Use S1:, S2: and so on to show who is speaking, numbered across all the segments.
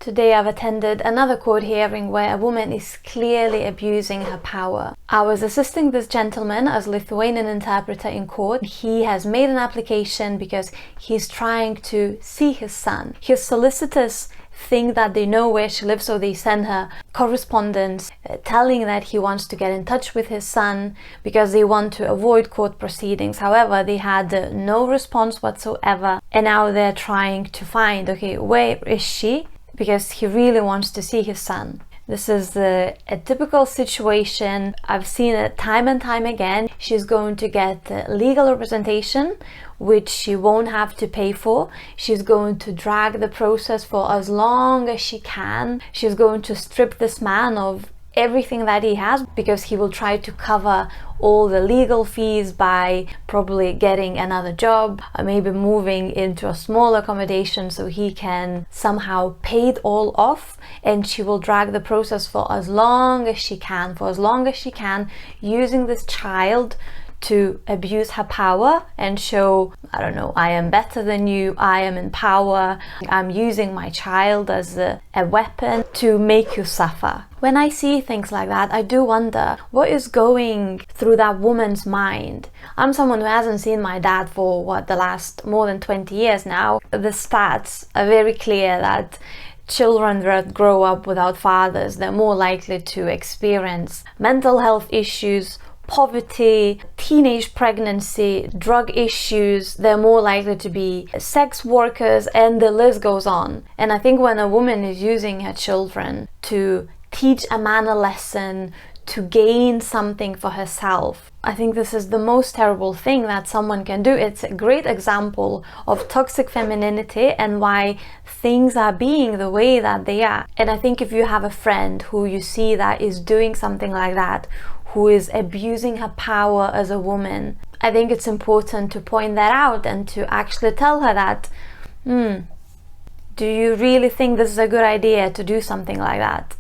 S1: Today I've attended another court hearing where a woman is clearly abusing her power. I was assisting this gentleman as Lithuanian interpreter in court. He has made an application because he's trying to see his son. His solicitors think that they know where she lives, so they send her correspondence telling that he wants to get in touch with his son because they want to avoid court proceedings. However, they had no response whatsoever, and now they're trying to find, okay, where is she? Because he really wants to see his son. This is a typical situation. I've seen it time and time again. She's going to get legal representation, which she won't have to pay for. She's going to drag the process for as long as she can. She's going to strip this man of everything that he has because he will try to cover all the legal fees by probably getting another job, maybe moving into a small accommodation so he can somehow pay it all off, and she will drag the process for as long as she can, using this child to abuse her power and show, I don't know, I am better than you, I am in power, I'm using my child as a weapon to make you suffer. When I see things like that, I do wonder what is going through that woman's mind. I'm someone who hasn't seen my dad for the last more than 20 years now. The stats are very clear that children that grow up without fathers, they're more likely to experience mental health issues, poverty, teenage pregnancy, drug issues. They're more likely to be sex workers, and the list goes on. And I think when a woman is using her children to teach a man a lesson, to gain something for herself, I think this is the most terrible thing that someone can do. It's a great example of toxic femininity and why things are being the way that they are. And I think if you have a friend who you see that is doing something like that, who is abusing her power as a woman, I think it's important to point that out and to actually tell her that, do you really think this is a good idea to do something like that?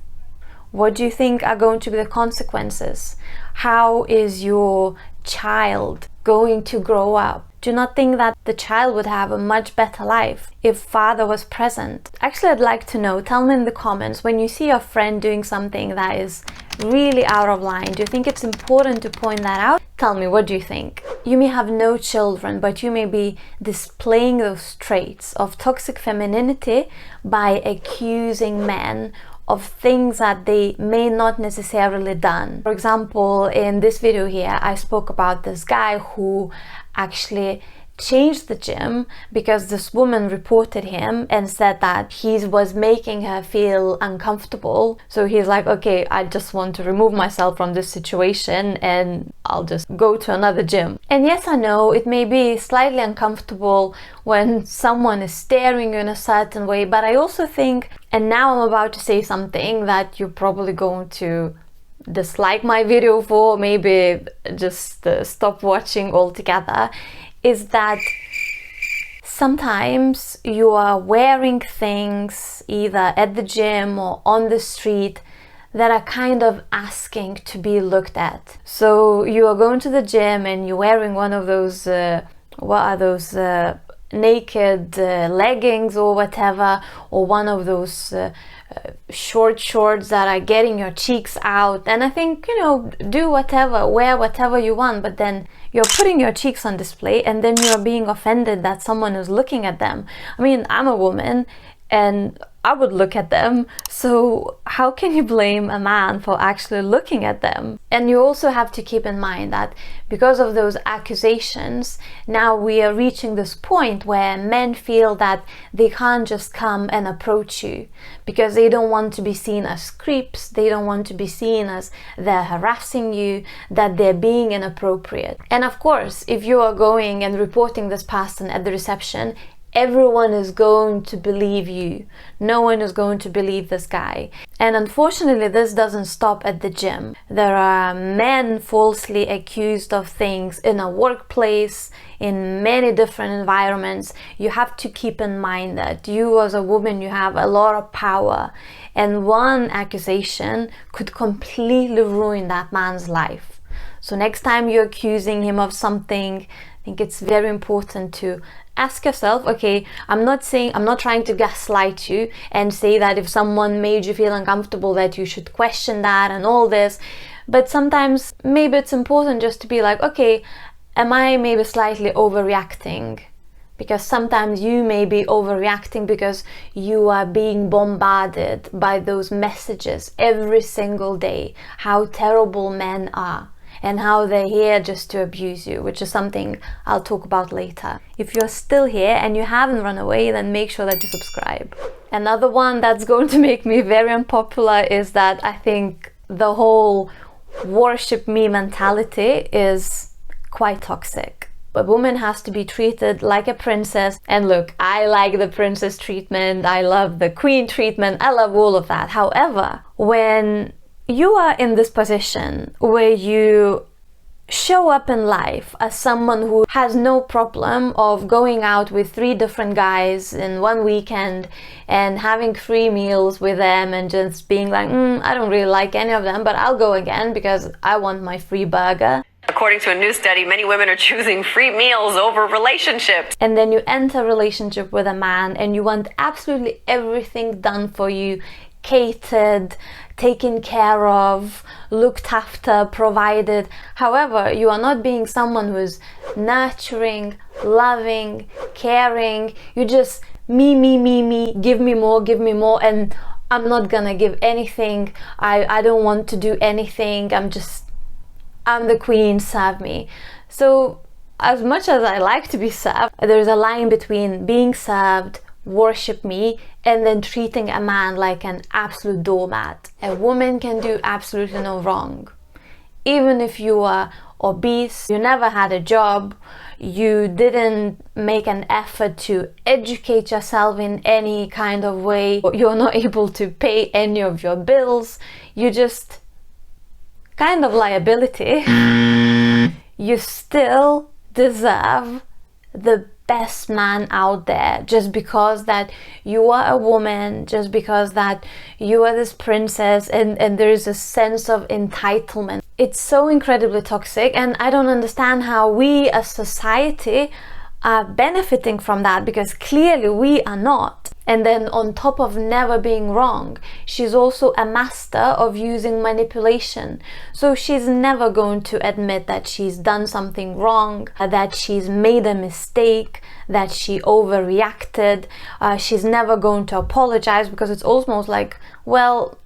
S1: What do you think are going to be the consequences? How is your child going to grow up? Do you not think that the child would have a much better life if father was present? Actually, I'd like to know, tell me in the comments, when you see your friend doing something that is really out of line, do you think it's important to point that out? Tell me, what do you think? You may have no children, but you may be displaying those traits of toxic femininity by accusing men of things that they may not necessarily done. For example, in this video here, I spoke about this guy who actually changed the gym because this woman reported him and said that he was making her feel uncomfortable. So he's like, okay, I just want to remove myself from this situation and I'll just go to another gym. And yes, I know it may be slightly uncomfortable when someone is staring you in a certain way, but I also think, and now I'm about to say something that you're probably going to dislike my video for, maybe just stop watching altogether, is that sometimes you are wearing things either at the gym or on the street that are kind of asking to be looked at. So you are going to the gym and you're wearing one of those, what are those, naked leggings or whatever, or one of those short shorts that are getting your cheeks out. And I think, you know, do whatever, wear whatever you want, but then you're putting your cheeks on display and then you're being offended that someone is looking at them. I mean, I'm a woman and I would look at them, so how can you blame a man for actually looking at them? And you also have to keep in mind that because of those accusations, now we are reaching this point where men feel that they can't just come and approach you because they don't want to be seen as creeps, they don't want to be seen as they're harassing you, that they're being inappropriate. And of course, if you are going and reporting this person at the reception, everyone is going to believe you. No one is going to believe this guy. And unfortunately, this doesn't stop at the gym. There are men falsely accused of things in a workplace, in many different environments. You have to keep in mind that you as a woman, you have a lot of power. And one accusation could completely ruin that man's life. So next time you're accusing him of something, I think it's very important to ask yourself, okay, I'm not trying to gaslight you and say that if someone made you feel uncomfortable that you should question that and all this, but sometimes maybe it's important just to be like, okay, am I maybe slightly overreacting? Because sometimes you may be overreacting because you are being bombarded by those messages every single day, how terrible men are and how they're here just to abuse you, which is something I'll talk about later. If you're still here and you haven't run away, then make sure that you subscribe. Another one that's going to make me very unpopular is that I think the whole worship me mentality is quite toxic. A woman has to be treated like a princess. And look, I like the princess treatment, I love the queen treatment, I love all of that. However, when you are in this position where you show up in life as someone who has no problem of going out with 3 different guys in one weekend and having 3 meals with them and just being like, I don't really like any of them, but I'll go again because I want my free burger.
S2: According to a new study, many women are choosing free meals over relationships.
S1: And then you enter a relationship with a man and you want absolutely everything done for you, catered, taken care of, looked after, provided. However, you are not being someone who is nurturing, loving, caring. You just me, give me more, and I'm not gonna give anything. I don't want to do anything. I'm the queen, serve me. So as much as I like to be served, there's a line between being served, worship me, and then treating a man like an absolute doormat. A woman can do absolutely no wrong. Even if you are obese, you never had a job, you didn't make an effort to educate yourself in any kind of way, you're not able to pay any of your bills, you just kind of liability, you still deserve the best man out there just because that you are a woman, just because that you are this princess, and there is a sense of entitlement. It's so incredibly toxic, and I don't understand how we as society are benefiting from that, because clearly we are not. And then on top of never being wrong, she's also a master of using manipulation. So she's never going to admit that she's done something wrong, that she's made a mistake, that she overreacted. She's never going to apologize, because it's almost like, well,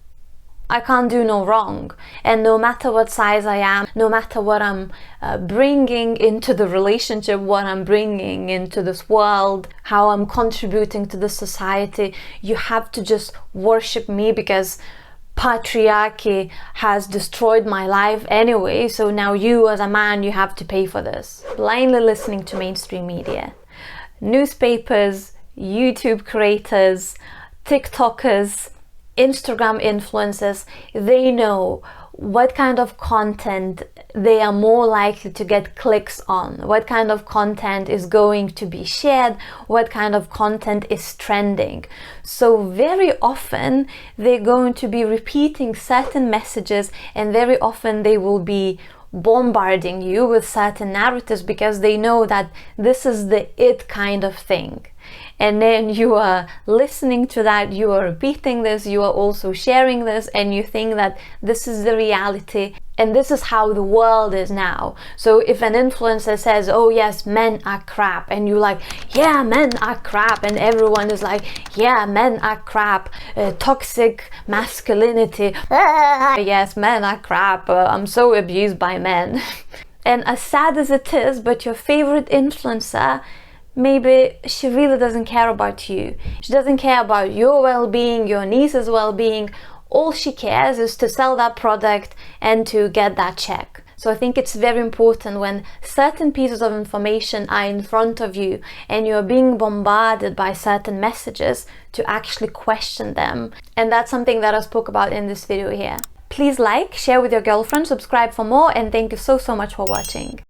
S1: I can't do no wrong. And no matter what size I am, no matter what I'm bringing into the relationship, what I'm bringing into this world, how I'm contributing to the society, you have to just worship me because patriarchy has destroyed my life anyway. So now you as a man, you have to pay for this. Blindly listening to mainstream media, newspapers, YouTube creators, TikTokers, Instagram influencers, they know what kind of content they are more likely to get clicks on, what kind of content is going to be shared, what kind of content is trending. So very often they're going to be repeating certain messages, and very often they will be bombarding you with certain narratives because they know that this is the it kind of thing. And then you are listening to that, you are repeating this, you are also sharing this, and you think that this is the reality and this is how the world is now. So if an influencer says, oh yes, men are crap, and you're like, yeah, men are crap, and everyone is like, yeah, men are crap, toxic masculinity, yes, men are crap, I'm so abused by men. And as sad as it is, but your favorite influencer, maybe she really doesn't care about you. She doesn't care about your well-being, your niece's well-being. All she cares is to sell that product and to get that check. So I think it's very important when certain pieces of information are in front of you and you're being bombarded by certain messages to actually question them. And that's something that I spoke about in this video here. Please like, share with your girlfriend, subscribe for more, and thank you so much for watching.